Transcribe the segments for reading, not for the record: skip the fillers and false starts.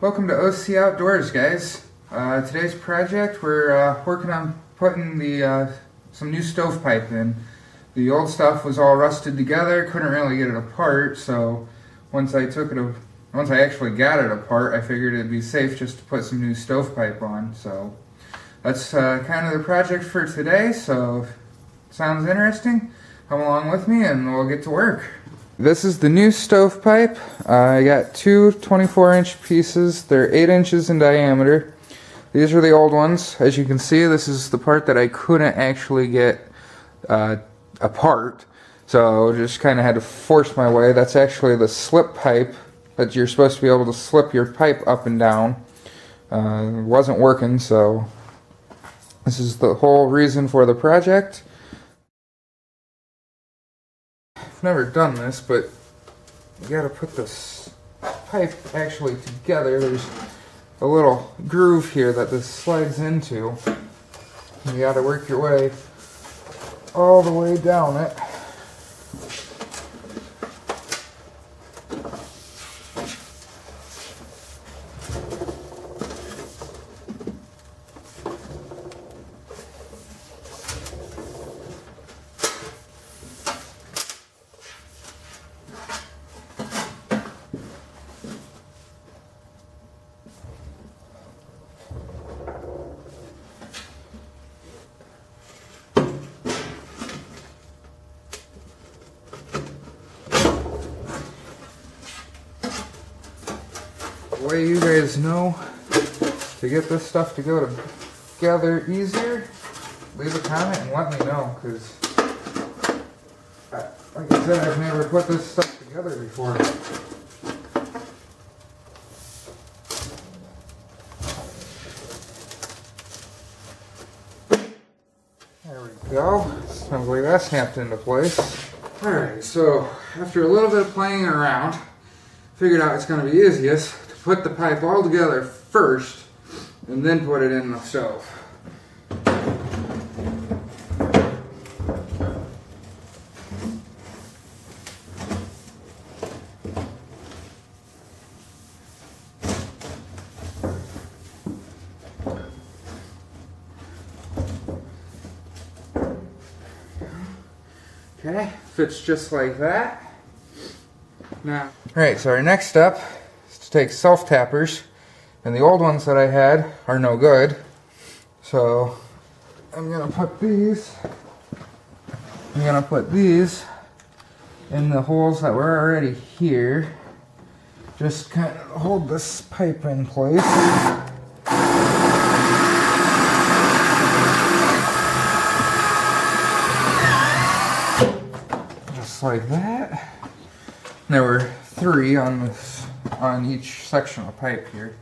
Welcome to OC Outdoors, guys. Today's project, we're working on putting some new stovepipe in. The old stuff was all rusted together, couldn't really get it apart, so once I actually got it apart, I figured it'd be safe just to put some new stovepipe on. So that's kind of the project for today, so if it sounds interesting, come along with me and we'll get to work. This is the new stovepipe. I got two 24-inch pieces. They're 8 inches in diameter. These are the old ones. As you can see, this is the part that I couldn't actually get apart. So just kind of had to force my way. That's actually the slip pipe that you're supposed to be able to slip your pipe up and down. It wasn't working, so this is the whole reason for the project. I've never done this, but you gotta put this pipe actually together. There's a little groove here that this slides into. You gotta work your way all the way down it. The way you guys know to get this stuff to go together easier, leave a comment and let me know, because like I said, I've never put this stuff together before. There we go. Sounds like that snapped into place. Alright, so after a little bit of playing around, figured out it's going to be easiest to put the pipe all together first and then put it in the stove. Okay, fits just like that. Now, alright, so our next step is to take self-tappers, and the old ones that I had are no good, so I'm gonna put these in the holes that were already here. Just kind of hold this pipe in place. Just like that. There were 3 on each section of pipe here.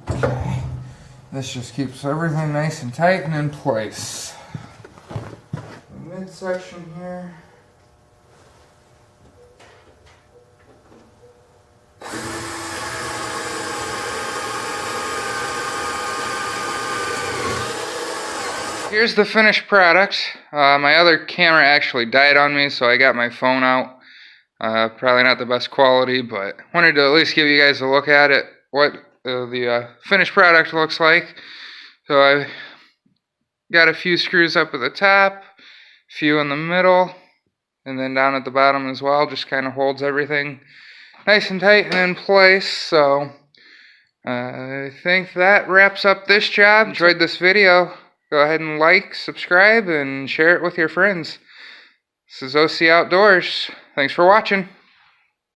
Okay. This just keeps everything nice and tight and in place. The midsection here. Here's the finished product. My other camera actually died on me, so I got my phone out. Probably not the best quality, but wanted to at least give you guys a look at it, what the finished product looks like. So I got a few screws up at the top, a few in the middle, and then down at the bottom as well. Just kind of holds everything nice and tight and in place. So I think that wraps up this job. Enjoyed this video. Go ahead and like, subscribe, and share it with your friends. This is OC Outdoors. Thanks for watching.